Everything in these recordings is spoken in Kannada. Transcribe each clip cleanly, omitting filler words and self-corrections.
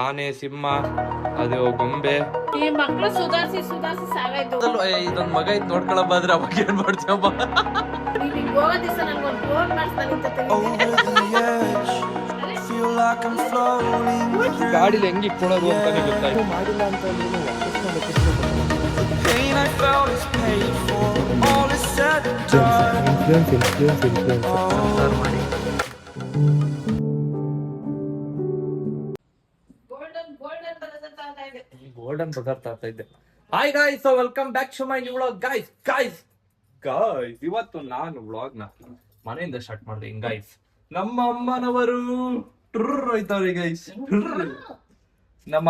ಆನೆ, ಸಿಂಹ, ಅದು ಗೊಂಬೆ. ಈ ಮಕ್ಳು ಸುಧಾರಿಸಿ ಸಾಗಾಯ್ತು. ಇದೊಂದ್ ಮಗ ಇದ್ ನೋಡ್ಕೊಳಪ್ಪ ಅಂದ್ರೆ ಅವಾಗ ಏನ್ ಮಾಡ್ತೀವಪ್ಪ? ಹೋಗೋ ದಿವಸ ನನ್ಗೊಂದು ಫೋನ್ ಮಾಡಿಸ್ತಾನೆ. ಗಾಡಿಲಿ ಹೆಂಗ್ ಇಟ್ಕೊಳ್ಳೋದು ಅಂತಾನೆ ಗೊತ್ತಾಯ್ತು. ಮಾಡಿಲ್ಲ ಅಂತ ಗೋಲ್ಡನ್ ಬಜಾರ್ ಆಗ್ತಾ ಇದ್ದೆ. Hi guys, welcome back to my new vlog. Guys ಇವತ್ತು ನಾನು ವ್ಲಾಗ್ ನ ಮನೆಯಿಂದ ಸ್ಟಾರ್ಟ್ ಮಾಡಿದೆ. ಗಾಯ್ಸ್, ನಮ್ಮ ಅಮ್ಮನವರು ಟ್ರರ್ ಹೋಯ್ತವ್ರಿ ಗೈಸ್. ನಮ್ಮ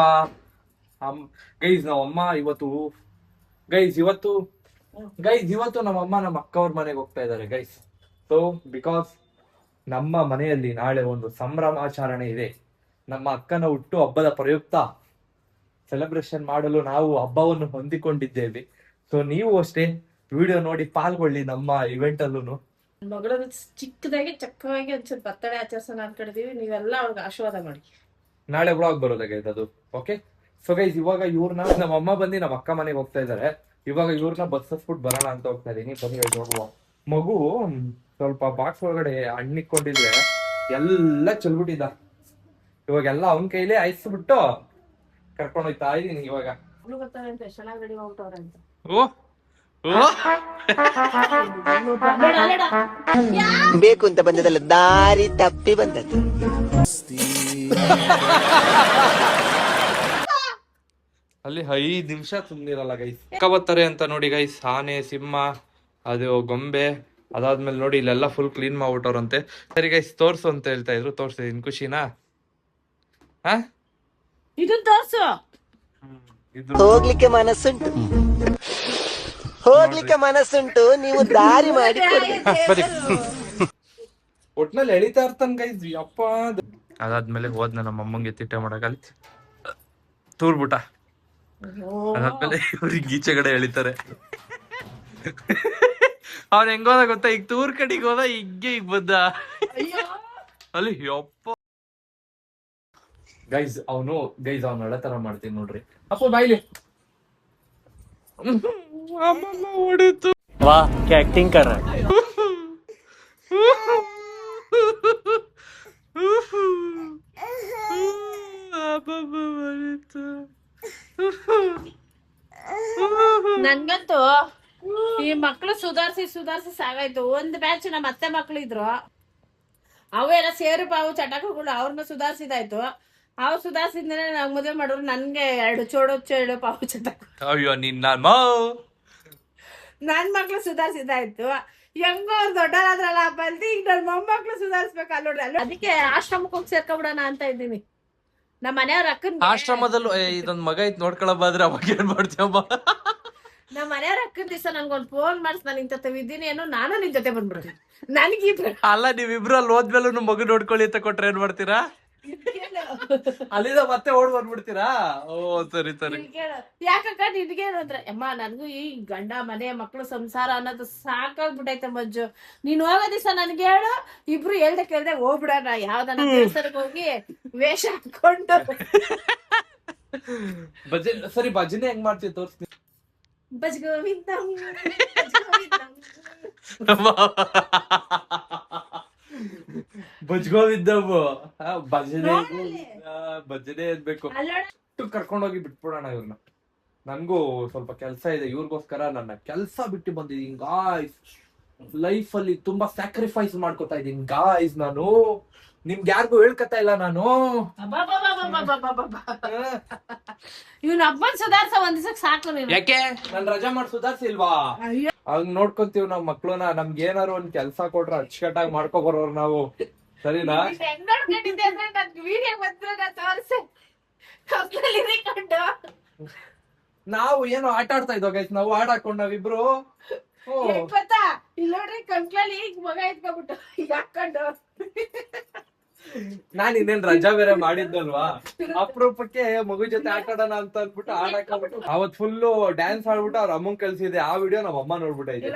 ಅಮ್ಮ ಇವತ್ತು ನಮ್ಮ ಅಮ್ಮ ನಮ್ಮ ಅಕ್ಕವ್ರ ಮನೆಗೆ ಹೋಗ್ತಾ ಇದ್ದಾರೆ ಗೈಸ್. ಸೊ ಬಿಕಾಸ್ ನಮ್ಮ ಮನೆಯಲ್ಲಿ ನಾಳೆ ಒಂದು ಸಂಭ್ರಮಾಚರಣೆ ಇದೆ. ನಮ್ಮ ಅಕ್ಕನ ಹುಟ್ಟು ಹಬ್ಬದ ಪ್ರಯುಕ್ತ ಸೆಲೆಬ್ರೇಷನ್ ಮಾಡಲು ನಾವು ಹಬ್ಬವನ್ನು ಹೊಂದಿಕೊಂಡಿದ್ದೇವೆ. ಸೊ ನೀವು ಅಷ್ಟೇ ವಿಡಿಯೋ ನೋಡಿ ಪಾಲ್ಗೊಳ್ಳಿ ನಮ್ಮ ಇವೆಂಟ್ ಅಲ್ಲೂ. ಮಗಳ ಚಿಕ್ಕದಾಗಿ ಚಕ್ಕವಾಗಿ ಒಂದ್ಸಲ ಬರ್ತಡೇ ಆಚರಿಸೋಣ ಅನ್ಕೊಂಡಿದೀವಿ. ನೀವೆಲ್ಲ ಅವ್ರಿಗೆ ಆಶೀರ್ವಾದ ಮಾಡಿ. ನಾಳೆ ವ್ಲಾಗ್ ಬರೋದಾಗೈತೆ ಅದು. ಓಕೆ, ಸೊ ಗೈಸ್, ಇವಾಗ ಇವ್ರನ್ನ ನಮ್ಮ ಅಮ್ಮ ಬಂದು ನಮ್ಮ ಅಕ್ಕ ಮನೆಗೆ ಹೋಗ್ತಾ ಇದಾರೆ. ಇವಾಗ ಇವ್ರನ್ನ ಬಸ್ ಹಸ್ಬಿಟ್ಟು ಬರೋಣ ಅಂತ ಹೋಗ್ತಾ ಇದೀನಿ. ಬನ್ನಿ ನೋಡುವ. ಮಗು ಸ್ವಲ್ಪ ಬಾಕ್ಸ್ ಒಳಗಡೆ ಹಣ್ಣಿಕೊಂಡಿದ್ರೆ ಎಲ್ಲ ಚೆಲ್ಬಿಟ್ಟಿದ್ದ. ಇವಾಗೆಲ್ಲ ಅವನ ಕೈಲೇ ಐಸ್ಬಿಟ್ಟು ಕರ್ಕೊಂಡು ಹೋಯ್ತಾ ಇದೀನಿ ಇವಾಗ. ಚೆನ್ನಾಗಿ ರೆಡಿ ಮಾಡ್ಬಿಟ್ಟವ್ರೆ ಅಂತ. ಬೇಕು ಅಂತ ಬಂದದಲ್ಲ, ದಾರಿ ತಪ್ಪಿ ಬಂದದ್ದು. ಅಲ್ಲಿ 5 ನಿಮಿಷ ತುಂಬಿರಲ್ಲ ಗೈಸ್. ಅಕ್ಕ ಬರ್ತಾರೆ ಅಂತ ನೋಡಿ ಗೈಸ್. ಆನೆ, ಸಿಂಹ, ಅದು ಗೊಂಬೆ, ಅದಾದ್ಮೇಲೆ ನೋಡಿ ಇಲ್ಲೆಲ್ಲ ಫುಲ್ ಕ್ಲೀನ್ ಮಾಡ್ಬಿಟ್ಟವ್ರಂತೆ. ಸರಿ ಗೈಸ್, ತೋರ್ಸು ಅಂತ ಹೇಳ್ತಾ ಇದ್ರು. ತೋರ್ಸಿದೀನಿ. ಖುಷಿನಾ? ಇದನ್ನ ತೋರ್ಸು. ಹೋಗ್ಲಿಕ್ಕೆ ಮನಸ್ಸುಂಟು, ನೀವು ದಾರಿ ಮಾಡಿ ಒಟ್ನಲ್ಲಿ ಎಳಿತಾ ಇರ್ತಾನ ಗೈಸ್. ಅಪ್ಪ ಅದಾದ್ಮೇಲೆ ಹೋದ್ನ ನಮ್ಮ ಅಮ್ಮಂಗೆ ತಿಟ್ಟೆ ಮಾಡಕಲ್ಲಿ ತೂರ್ಬಿಟ್ಟ. ಅದಾದ್ಮೇಲೆ ಇವ್ರಿಗೆ ಈಚೆಗಡೆ ಎಳಿತಾರೆ. ಅವ್ನ ಹೆಂಗೋದ ಗೊತ್ತಾ? ಈಗ ತೂರ್ ಕಡೆಗೆ ಹೋದ, ಈಗ ಬಂದ ಅಲ್ಲಿ. ಅಪ್ಪ ಗೈಸ್ ಅವನು ಒಳ್ಳೆ ತರ ಮಾಡ್ತೀನಿ ನೋಡ್ರಿ. ಅಪ್ಪ ಬಾಯ್ಲಿ ಹೊಡಿತು. ವಾ ಆಕ್ಟಿಂಗ್ ಕರ. ನನ್ಗಂತೂ ಈ ಮಕ್ಳು ಸುಧಾರಿಸಿ ಸಾಗಾಯ್ತು. ಒಂದ್ ಬ್ಯಾಚ್ ನಮ್ಮ ಅತ್ತೆ ಮಕ್ಳು ಇದ್ರು, ಅವೆಲ್ಲ ಸೇರು ಪಾವು ಚಟಕಗಳು. ಅವ್ರನ್ನ ಸುಧಾರಿಸಿದಾಯ್ತು. ಅವ್ರು ಸುಧಾರಿಸಿದ್ಮೇಲೆ ನಾವ್ ಮದುವೆ ಮಾಡೋರು. ನನ್ಗೆ 2 ಚೋಡು ಪಾವು ಚಟಕ. ಅಯ್ಯೋ ನಿನ್ನ ನನ್ ಮಕ್ಳು ಸುಧಾರಿಸಿದಾಯ್ತು. ಹೆಂಗೋ ಅವ್ರು ದೊಡ್ಡರಾದ್ರಲ್ಲ ಬಂದು ಈಗ ನನ್ ಮೊಮ್ಮಕ್ಳು ಸುಧಾರಿಸ್ಬೇಕು ಅಲ್ಲೋಡ್ರಿ. ಅದಕ್ಕೆ ಆಶ್ರಮಕ್ಕೆ ಹೋಗಿ ಸೇರ್ಕೊಬಿಡೋಣ ಅಂತ ಇದ್ದೀನಿ. ನಮ್ಮ ಮನೆಯವ್ರ ಅಕ್ಕನ ಆಶ್ರಮದಲ್ಲೂ ಇದೊಂದ್ ಮಗ ಇದ್ ನೋಡ್ಕೊಳಪ್ಪ ಅಂದ್ರೆ ಅವಾಗ ಏನ್ ಮಾಡ್ತೀವಪ್ಪ? ನಮ್ಮ ಮನೆಯವ್ರ ಅಕ್ಕನ ದಿವಸ ನನ್ಗೊಂದು ಫೋನ್ ಮಾಡಿಸ್, ನಾನು ಇಂತ ಇದ್ದೀನಿ ಏನೋ, ನಾನು ನಿನ್ ಜೊತೆ ಬಂದ್ಬಿಡ್ತೀನಿ. ನನಗಿಬ್ರು ಅಲ್ಲ, ನೀವಿಬ್ರು ಅಲ್ಲಿ ಹೋದ್ಮೇಲೂ ಮಗು ನೋಡ್ಕೊಳ್ಳಿ ಅಂತ ಕೊಟ್ರೆ ಏನ್ ಮಾಡ್ತೀರಾ? ಅಲ್ಲಿಂದ ಮತ್ತೆ ಓಡ್ ಬಂದ್ಬಿಡ್ತೀರಾ? ಓ ಸರಿ. ಯಾಕಕ್ಕ ನಿನ್ಗೇನು ಅಂದ್ರೆ, ಅಮ್ಮ ನನ್ಗೂ ಈ ಗಂಡ ಮನೆ ಮಕ್ಳು ಸಂಸಾರ ಅನ್ನೋದು ಸಾಕಾಗ್ಬಿಟ್ಟೈತೆ ಮಂಜು. ನೀನ್ ಹೋಗೋ ದಿವಸ ನನ್ಗೆ ಹೇಳು, ಇಬ್ರು ಕೇಳ್ದೆ ಹೋಗ್ಬಿಡೋಣ. ಯಾವ್ದನ್ನ ದೇವಸ್ಥಾನಕ್ಕೆ ಹೋಗಿ ವೇಷ ಹಾಕೊಂಡು. ಸರಿ, ಭಜನೆ ಹೆಂಗ್ ಮಾಡ್ತೀವಿ ತೋರಿಸ್ತೀನಿ. ಭಜಗೋವಿಂದ ಭಜನೆ ಇರ್ಬೇಕು. ಕರ್ಕೊಂಡೋಗಿ ಬಿಟ್ಬಿಡೋಣ ಇವ್ರನ್ನ. ನನ್ಗೂ ಸ್ವಲ್ಪ ಕೆಲ್ಸ ಇದೆ. ಇವ್ರಿಗೋಸ್ಕರ ನನ್ನ ಕೆಲ್ಸ ಬಿಟ್ಟು ಬಂದಿದ್ದೀನಿ ಗಾಯ್ಸ್. ಲೈಫ್ ಅಲ್ಲಿ ತುಂಬಾ ಸ್ಯಾಕ್ರಿಫೈಸ್ ಮಾಡ್ಕೊತಾ ಇದ್ದೀನಿ ಗಾಯ್ಸ್. ನಾನು ನಿಮ್ಗೆ ಯಾರಿಗೂ ಹೇಳ್ಕತಾ ಇಲ್ಲ ನಾನು. ಇವ್ನ ಹಬ್ಬನ್ ಸುಧಾರ್ಸ ಒಂದ್ ದಿವಸಕ್ಕೆ ಸಾಕು ನೀನು. ಯಾಕೆ ನನ್ ರಜಾ ಮಾಡಿ ಸುಧಾರ್ಸಿಲ್ವಾ? ಹಂಗ್ ನೋಡ್ಕೊಂತೀವ್ ನಾವ್ ಮಕ್ಳನ್ನ. ನಮ್ಗೆ ಏನಾರು ಒಂದ್ ಕೆಲ್ಸ ಕೊಟ್ರ ಅಚ್ಚುಕಟ್ಟಾಗಿ ಮಾಡ್ಕೊ ಬರೋರು ನಾವು. ಸರಿನಾ? ನಾವು ಏನು ಆಟ ಆಡ್ತಾ ಇದ್ವ ಗೈಸ್? ನಾವು ಆಟ ಹಾಕೊಂಡ್ ನಾವಿಬ್ರು ಇಲ್ಲ ನೋಡ್ರಿ, ಕಂಕ್ಲಲ್ಲಿ ಈಗ ಮಗ ಇಟ್ಕೊಬಿಟ್ಟು ಈಗ ಹಾಕೊಂಡು. ನಾನ್ ಇನ್ನೇನ್ ರಜಾ ಬೇರೆ ಮಾಡಿದ್ದಲ್ವಾ, ಅಪರೂಪಕ್ಕೆ ಮಗು ಜೊತೆ ಆಟ ಆಡೋಣ ಅಂತ ಅಂದ್ಬಿಟ್ಟು ಆಡಾಕ್ಬಿಟ್ಟು ಅವತ್ ಫುಲ್ಲು ಡ್ಯಾನ್ಸ್ ಆಡ್ಬಿಟ್ಟು ಅವ್ರ ಅಮ್ಮನ್ ಕಲ್ಸಿದೆ. ಆ ವಿಡಿಯೋ ನಮ್ಮ ಅಮ್ಮ ನೋಡ್ಬಿಟ್ಟೈತೆ.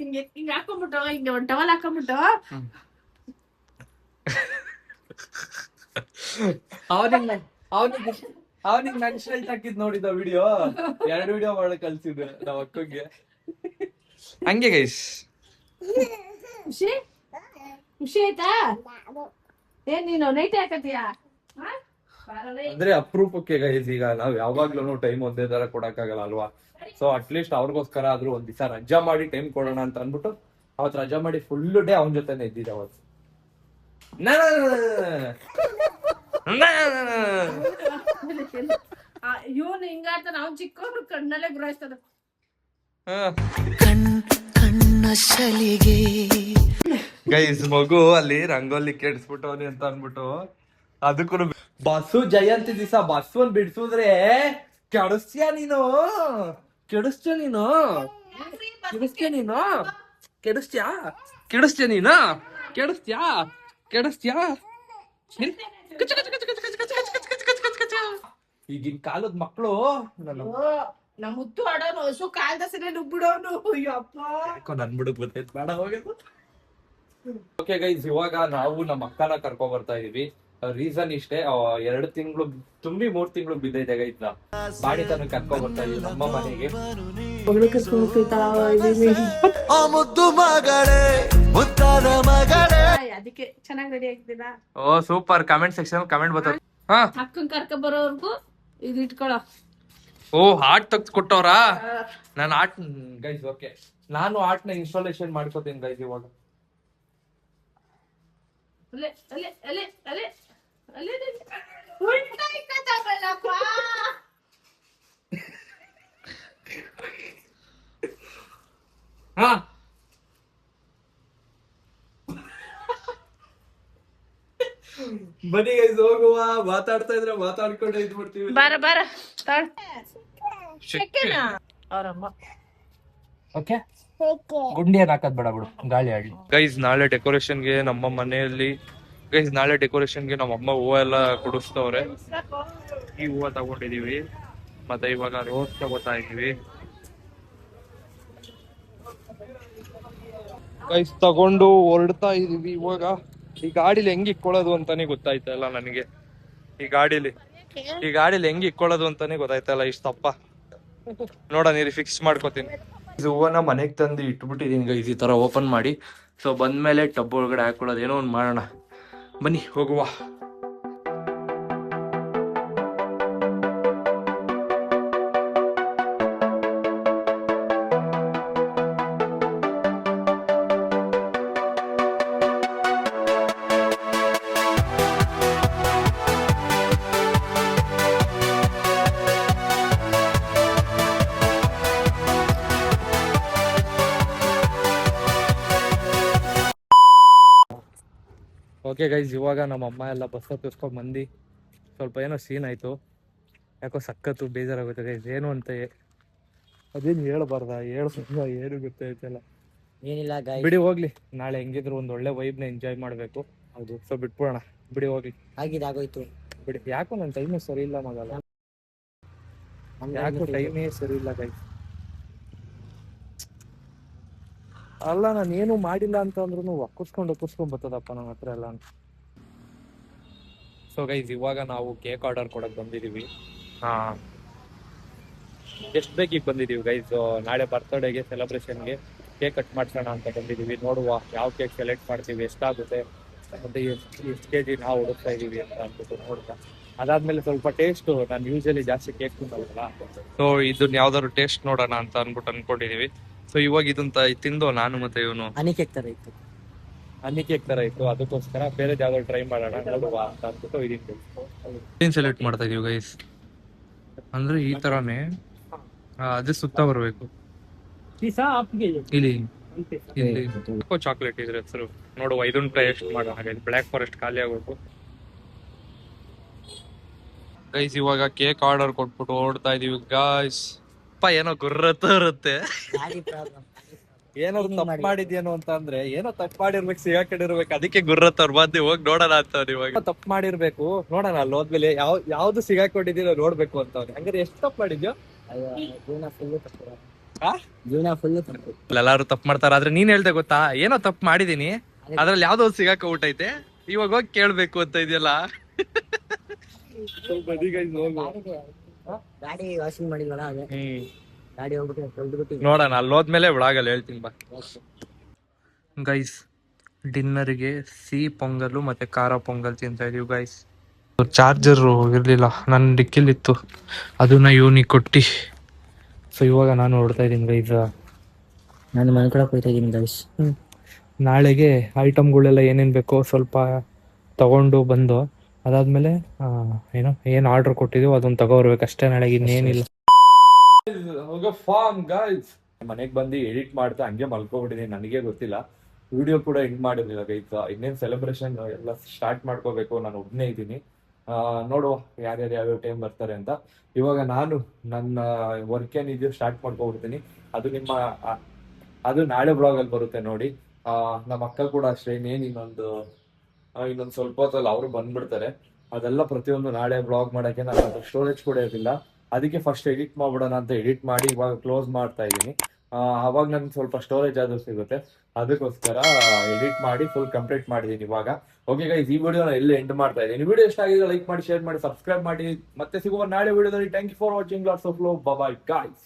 ಹಿಂಗ ಹಾಕೊಂಡ್ಬಿಟ್ಟು ಹಿಂಗ ಒಂದ್ ಟವಲ್ ಹಾಕೊಂಡ್ಬಿಟ್ಟು ಅವನಿಗೆ ನನ್ ಶರ್ಟ್ ಹಾಕಿದ್ ನೋಡಿದ ವಿಡಿಯೋ 2 ವಿಡಿಯೋ ಮಾಡಿ ಕಳ್ಸಿದ್ರು ನಾವ್ ಅಕ್ಕಂಗೆ. ಹಂಗೆ ಗೈಸ್. ಖುಷಿ ಖುಷಿ ಆಯ್ತಾ? ಏನ್ ನೀನು ನೈಟ್ ಹಾಕತ್ತೀಯಾ? ಅಂದ್ರೆ ಅಪರೂಪಕ್ಕೆ ಗೈಸ್, ಈಗ ನಾವ್ ಯಾವಾಗ್ಲೂ ಟೈಮ್ ಒಂದೇ ತರ ಕೊಡಕ್ಕಾಗಲ್ಲ ಅಲ್ವಾ. ಸೊ ಅಟ್ಲೀಸ್ಟ್ ಅವ್ರಿಗೋಸ್ಕರ ಆದ್ರೂ ಒಂದ್ ದಿವಸ ರಜಾ ಮಾಡಿ ಟೈಮ್ ಕೊಡೋಣ ಅಂತ ಅನ್ಬಿಟ್ಟು ಅವತ್ ರಜಾ ಮಾಡಿ ಫುಲ್ ಡೇ ಅವನ ಜೊತೆನೆ ಇದ್ದಿದ್ದೆ ಅವತ್ತು. ಇವನು ಹಿಂಗಾಡ್ತಾನ, ಅವ್ನ್ ಚಿಕ್ಕವ್ರು ಕಣ್ಣಲ್ಲೇ ಗುರಾಯಿಸ್ತಾನ. ಗೈಸ್ ಮಗು ಅಲ್ಲಿ ರಂಗೋಲಿ ಕೆಡ್ಸ್ಬಿಟ್ಟವನಿ ಅಂತ ಅನ್ಬಿಟ್ಟು ಅದಕ್ಕೂ ಬಸ್ಸು ಜಯಂತಿ ದಿವಸ ಬಸ್ಸನ್ ಬಿಡ್ಸುದ್ರೆ ಕೆಡಿಸ್ತೀಯ ನೀನು, ಕೆಡಿಸ್ತೀಯ ನೀನು, ಕೆಡಿಸ್ತೀಯ ನೀನು, ಕೆಡಿಸ್ತೀಯಾ, ಕೆಡಿಸ್ತೀಯ ನೀನು, ಕೆಡಿಸ್ತೀಯಾ, ಕೆಡಿಸ್ತೀಯಾ. ಈಗಿನ ಕಾಲದ ಮಕ್ಕಳು ನಮ್ಮ ಮುತ್ತು ಆಡೋನು ಹಸು ಕಾಲ್ದ ಸರಿ ನುಗ್ಬಿಡೋನು. ಅಯ್ಯಪ್ಪ ನನ್ ಬಿಡಕ್ ಬರ್ತೈತ್ ಬೇಡ ಹೋಗೋದು. ಓಕೆ ಗೈಸ್, ಇವಾಗ ನಾವು ನಮ್ಮ ಅಕ್ಕನ ಕರ್ಕೊ ಬರ್ತಾ ಇದೀವಿ. ರೀಸನ್ ಇಷ್ಟೇ, 2 ತಿಂಗಳು ತುಂಬಿ 3 ತಿಂಗಳು ಬಿದ್ದೈತೆ ಗೈಸ್. ಬಾಡಿ ತನಕ ಕರ್ಕೊ ಬರ್ತಾ ಇದೀವಿ ನಮ್ಮ ಮನೆಗೆ. ಅದಕ್ಕೆ ಚೆನ್ನಾಗಿ ರೆಡಿ ಆಗ್ತಿಲ್ಲ. ಓ ಸೂಪರ್. ಕಮೆಂಟ್ ಸೆಕ್ಷನ್ ಕಮೆಂಟ್ ಬರ್ತದೆ. ಅಕ್ಕನ್ ಕರ್ಕ ಬರೋರ್ಗು ಇದು ಇಟ್ಕೊಳ್ಳೋ. ಓ ಆರ್ಟ್ ತೆಗ್ದು ಕೊಟ್ಟವ್ರಾ? ನಾನು ಆರ್ಟ್ ಗೈಸ್ ಓಕೆ, ನಾನು ಆರ್ಟ್ ನ ಇನ್ಸ್ಟಾಲೇಷನ್ ಮಾಡ್ಕೋತೀನಿ ಗೈಸ್ ಇವಾಗ. ಅಲೆ ಅಲೆ ಅಲೆ ಅಲೆ ಅಲೆ ಉಲ್ಟಾ ಇಕ್ಕತ್ತವಲ್ಲಪ್ಪ. ಹಾ ಬನ್ನಿ ಗೈಸ್ ಹೋಗುವ. ಮಾತಾಡ್ತಾ ಇದ್ರೆ ಮಾತಾಡ್ಕೊಂಡೆ ಇದ್ಬಿಡ್ತೀವಿ. ಬಾರ ಬಾರ ಅವರಮ್ಮ. ಓಕೆ ಗುಂಡಿ ಏನ್ ಹಾಕದ್ ಬೇಡ ಬಿಡು, ಗಾಳಿ ಆಡ್ಲಿ. ಗೈಸ್ ನಾಳೆ ಡೆಕೋರೇಷನ್ಗೆ ನಮ್ಮ ಮನೆಯಲ್ಲಿ ಗೈಸ್ ನಾಳೆ ಡೆಕೋರೇಷನ್ಗೆ ನಮ್ಮ ಅಮ್ಮ ಹೂವ ಎಲ್ಲ ಕೊಡಿಸ್ತವ್ರೆ. ಈ ಹೂವ ತಗೊಂಡಿದೀವಿ, ಮತ್ತೆ ಇವಾಗ ರೋಸ್ ತಗೋತಾ ಇದೀವಿ ಗೈಸ್. ತಗೊಂಡು ಹೊರಡ್ತಾ ಇದೀವಿ ಇವಾಗ. ಈ ಗಾಡಿಲಿ ಹೆಂಗ್ ಇಕ್ಕೊಳ್ಳೋದು ಅಂತಾನೆ ಗೊತ್ತಾಯ್ತಾ ಇಲ್ಲ ನನಗೆ. ಈ ಗಾಡಿಲಿ ಹೆಂಗ್ ಇಕ್ಕೊಳ್ಳೋದು ಅಂತಾನೆ ಗೊತ್ತಾಯ್ತಾ ಇಲ್ಲ. ಇಷ್ಟಪ್ಪ ನೋಡ ನೀರು ಫಿಕ್ಸ್ ಮಾಡ್ಕೋತೀನಿ. ಹೂವನ ಮನೆಗ್ ತಂದು ಇಟ್ಬಿಟ್ಟಿದೀನಿ ಗೈಸ್ ಈ ತರ ಓಪನ್ ಮಾಡಿ. ಸೊ ಬಂದ್ಮೇಲೆ ಟಬ್ ಒಳಗಡೆ ಹಾಕೊಳ್ಳೋದು ಏನೋ ಒಂದ್ ಮಾಡೋಣ. ಬನ್ನಿ ಹೋಗುವ. ಓಕೆ ಗೈಸ್, ಇವಾಗ ನಮ್ಮ ಅಮ್ಮ ಎಲ್ಲ ಬಸ್ ಹತ್ತಿಸ್ಕೊಂಡ್ ಬಂದು ಸ್ವಲ್ಪ ಏನೋ ಸೀನ್ ಆಯ್ತು. ಯಾಕೋ ಸಖತ್ತು ಬೇಜಾರಾಗುತ್ತೆ ಗೈಸ್. ಏನು ಅಂತ ಅದೇನು ಹೇಳ್ಬಾರ್ದ, ಏನು ಗೊತ್ತಾಯ್ತಲ್ಲ. ಏನಿಲ್ಲ ಬಿಡಿ ಹೋಗ್ಲಿ. ನಾಳೆ ಹೆಂಗಿದ್ರು ಒಂದ್ ಒಳ್ಳೆ ವೈಬ್ನ ಎಂಜಾಯ್ ಮಾಡ್ಬೇಕು. ಹೌದು, ಸೊ ಬಿಟ್ಬಿಡೋಣ. ಬಿಡಿ ಹೋಗ್ಲಿ. ಆಗೋಯ್ತು ಬಿಡಿ. ಯಾಕೋ ನನ್ನ ಟೈಮೇ ಸರಿ ಇಲ್ಲ ಮಗಲ್ಲ, ಯಾಕೋ ಟೈಮೇ ಸರಿ ಇಲ್ಲ ಗೈಸ್. ಅಲ್ಲ ನಾನು ಏನು ಮಾಡಿಲ್ಲ ಅಂತ ಅಂದ್ರೂ ಒಕ್ಕಿಸ್ಕೊಂಡ್ ಬರ್ತದಪ್ಪ ನನ್ನ ಹತ್ರ ಎಲ್ಲ. ಸೊ ಗೈಸ್ ಇವಾಗ ನಾವು ಕೇಕ್ ಆರ್ಡರ್ ಕೊಡಕ್ ಬಂದಿದೀವಿ. ಎಷ್ಟು ಬೇಕೀಗ ಬಂದಿದೀವಿ ಗೈಸ್. ನಾಳೆ ಬರ್ತಡೇಗೆ ಸೆಲೆಬ್ರೇಷನ್ಗೆ ಕೇಕ್ ಕಟ್ ಮಾಡ್ಸೋಣ ಅಂತ ಬಂದಿದೀವಿ. ನೋಡುವ ಯಾವ ಕೇಕ್ ಸೆಲೆಕ್ಟ್ ಮಾಡ್ತೀವಿ, ಎಷ್ಟಾಗುತ್ತೆ, ಮತ್ತೆ ಎಷ್ಟು ಕೆಜಿ ನಾವು ಹುಡುಕ್ತಾ ಇದೀವಿ ಅಂತ ಅಂದ್ಬಿಟ್ಟು ನೋಡ್ತಾ. ಅದಾದ್ಮೇಲೆ ಸ್ವಲ್ಪ ಟೇಸ್ಟ್, ನಾನು ಯೂಶಲಿ ಜಾಸ್ತಿ ಕೇಕ್ ತಿನ್ನಲ್ಲ, ಸೊ ಇದನ್ನ ಯಾವ್ದಾದ್ರು ಟೇಸ್ಟ್ ನೋಡೋಣ ಅಂತ ಅನ್ಬಿಟ್ಟು ಅನ್ಕೊಂಡಿದೀವಿ. ಸೊ ಇವಾಗ ಇದನ್ನ ತಿಂದು ನಾನು ಮತ್ತೆ ಇವನು ಹನಿ ಕೇಕ್ ತರ ಇತ್ತು, ಅದಕ್ಕೋಸ್ಕರ ಬೇರೆ ಯಾವ್ದಾದ್ರು ಟ್ರೈ ಮಾಡೋಣ ನೋಡುವ ಅಂತ ಅನ್ಬಿಟ್ಟು ಇದೀನಿ. ಸೆಲೆಕ್ಟ್ ಮಾಡ್ತಾ ಇದೀವಿ ಗೈಸ್. ಅಂದ್ರೆ ಈ ತರಾನೇ ಅದೇ ಸುತ್ತ ಬರ್ಬೇಕು. ಇಲ್ಲಿ ಚಾಕ್ಲೇಟ್ ಇದ್ರ ಹೆಸರು ನೋಡುವ. ಇದನ್ನ ಟೇಸ್ಟ್ ಮಾಡೋಣ. ಬ್ಲ್ಯಾಕ್ ಫಾರೆಸ್ಟ್ ಖಾಲಿ ಆಗ್ಬೇಕು ಗೈಸ್. ಇವಾಗ ಕೇಕ್ ಆರ್ಡರ್ ಕೊಟ್ಬಿಟ್ಟು ಓಡ್ತಾ ಇದೀವಿ ಗಾಯ್ಸ್. ಏನೋ ಗುರ್ರತ್ತ ಇರುತ್ತೆ. ಏನಾದ್ರು ತಪ್ಪು ಮಾಡಿದ್ಯೇನೋ ಅಂತ ಅಂದ್ರೆ, ಏನೋ ತಪ್ಪು ಮಾಡಿರ್ಬೇಕು, ಸಿಗಾಕೊಂಡಿರ್ಬೇಕು, ಅದಕ್ಕೆ ಗುರ್ರತ್ತವ್ರ ಬಂದು ಹೋಗಿ ನೋಡೋಣ ಅಂತ. ಇವಾಗ ತಪ್ಪು ಮಾಡಿರ್ಬೇಕು, ನೋಡೋಣ ಅಲ್ಲಿ ಹೋದ್ಮೇಲೆ ಯಾವ್ದು ಸಿಗಾಕೊಂಡಿದ್ದೀರೋ ನೋಡ್ಬೇಕು ಅಂತ. ಹಂಗಾರೆ ಎಷ್ಟು ತಪ್ಪು ಮಾಡಿದ್ಯೋ? ಎಲ್ಲಾರು ತಪ್ಪು ಮಾಡ್ತಾರ, ಆದ್ರೆ ನೀನ್ ಹೇಳ್ದೆ ಗೊತ್ತಾ, ಏನೋ ತಪ್ಪು ಮಾಡಿದೀನಿ, ಅದ್ರಲ್ಲಿ ಯಾವ್ದೋ ಸಿಗಾಕ ಊಟೈತೆ, ಇವಾಗ ಹೋಗಿ ಕೇಳ್ಬೇಕು ಅಂತ ಇದೆಯಲ್ಲ. ಗಾಡಿ ವಾಷಿಂಗ್ ಮಾಡಿದ್ವಲ್ಲ ಅದೇ ಗಾಡಿ ಹೋಗ್ಬಿಟ್ಟು ತೊಳ್ದ್ಬಿಟ್ಟು ನೋಡೋಣ ಅಲ್ಲಿ ಹೋದ್ಮೇಲೆ ವ್ಲಾಗಲ್ಲಿ ಹೇಳ್ತೀನಿ ಬಾ ಗೈಸ್. ಡಿನ್ನರ್ಗೆ ಸಿಹಿ ಪೊಂಗಲು ಮತ್ತೆ ಖಾರ ಪೊಂಗಲ್ ತಿಂತಾ ಇದೀವಿ ಗೈಸ್. ಚಾರ್ಜರು ಇರಲಿಲ್ಲ ನನ್ನ ಡಿಕ್ಕಿಲಿತ್ತು, ಅದನ್ನ ಇವನಿಗೆ ಕೊಟ್ಟು ಸೊ ಇವಾಗ ನಾನು ಹೊರಡ್ತಾ ಇದ್ದೀನಿ ಗೈಸ್. ನಾನು ಮಲ್ಕೊಳಕ್ ಹೋಗ್ತಾ ಇದೀನಿ ಗೈಸ್. ನಾಳೆಗೆ ಐಟಮ್ಗಳೆಲ್ಲ ಏನೇನು ಬೇಕೋ ಸ್ವಲ್ಪ ತಗೊಂಡು ಬಂದು ಅದಾದ್ಮೇಲೆ ಏನು ಆರ್ಡರ್ ಕೊಟ್ಟಿದ್ದೀವಿ ಅದನ್ನ ತಗೋರ್ಬೇಕು ಅಷ್ಟೇ. ನಾಳೆಗೆ ಇನ್ನೇನಿಲ್ಲ. ಮನೆಗೆ ಬಂದು ಎಡಿಟ್ ಮಾಡ್ತಾ ಹಂಗೆ ಮಲ್ಕೊಬಿಟ್ಟಿದ್ದೀನಿ, ನನಗೆ ಗೊತ್ತಿಲ್ಲ. ವಿಡಿಯೋ ಕೂಡ ಎಂಡ್ ಮಾಡಿರ್ಲಿಲ್ಲ ಗೈಸ್. ಇನ್ನೇನು ಸೆಲೆಬ್ರೇಷನ್ ಎಲ್ಲ ಸ್ಟಾರ್ಟ್ ಮಾಡ್ಕೋಬೇಕು. ನಾನು ಒಬ್ಬನೇ ಇದ್ದೀನಿ, ನೋಡುವ ಯಾರ್ಯಾರು ಯಾವ್ಯಾವ ಟೈಮ್ ಬರ್ತಾರೆ ಅಂತ. ಇವಾಗ ನಾನು ನನ್ನ ವರ್ಕ್ ಏನಿದೆಯೋ ಸ್ಟಾರ್ಟ್ ಮಾಡ್ಕೊಬಿಡ್ತೀನಿ. ಅದು ನಾಳೆ ಬ್ಲಾಗಲ್ಲಿ ಬರುತ್ತೆ ನೋಡಿ. ನಮ್ಮ ಅಕ್ಕ ಕೂಡ ಅಷ್ಟೇ, ಇನ್ನೊಂದು ಸ್ವಲ್ಪ ಹೊತ್ತಲ್ಲಿ ಅವರು ಬಂದ್ಬಿಡ್ತಾರೆ. ಅದೆಲ್ಲ ಪ್ರತಿಯೊಂದು ನಾಳೆ ಬ್ಲಾಗ್ ಮಾಡೋಕ್ಕೆ ನನ್ನ ಹತ್ರ ಸ್ಟೋರೇಜ್ ಕೂಡ ಇರಲಿಲ್ಲ. ಅದಕ್ಕೆ ಫಸ್ಟ್ ಎಡಿಟ್ ಮಾಡ್ಬಿಡೋಣ ಅಂತ ಎಡಿಟ್ ಮಾಡಿ ಇವಾಗ ಕ್ಲೋಸ್ ಮಾಡ್ತಾ ಇದ್ದೀನಿ. ಅವಾಗ ನನ್ಗೆ ಸ್ವಲ್ಪ ಸ್ಟೋರೇಜ್ ಆದ್ರೂ ಸಿಗುತ್ತೆ, ಅದಕ್ಕೋಸ್ಕರ ಎಡಿಟ್ ಮಾಡಿ ಫುಲ್ ಕಂಪ್ಲೀಟ್ ಮಾಡಿದ್ದೀನಿ ಇವಾಗ. ಓಕೆ ಗೈಸ್, ಈ ವಿಡಿಯೋನ ಎಲ್ಲಿ ಎಂಡ್ ಮಾಡ್ತಾ ಇದ್ದೀನಿ. ವಿಡಿಯೋ ಇಷ್ಟ ಆಗಿದೆ ಲೈಕ್ ಮಾಡಿ, ಶೇರ್ ಮಾಡಿ, ಸಬ್ಸ್ಕ್ರೈಬ್ ಮಾಡಿ. ಮತ್ತೆ ಸಿಗುವ ನಾಳೆ ವಿಡಿಯೋದಲ್ಲಿ. Thank you for watching. Lots of love. Bye bye guys.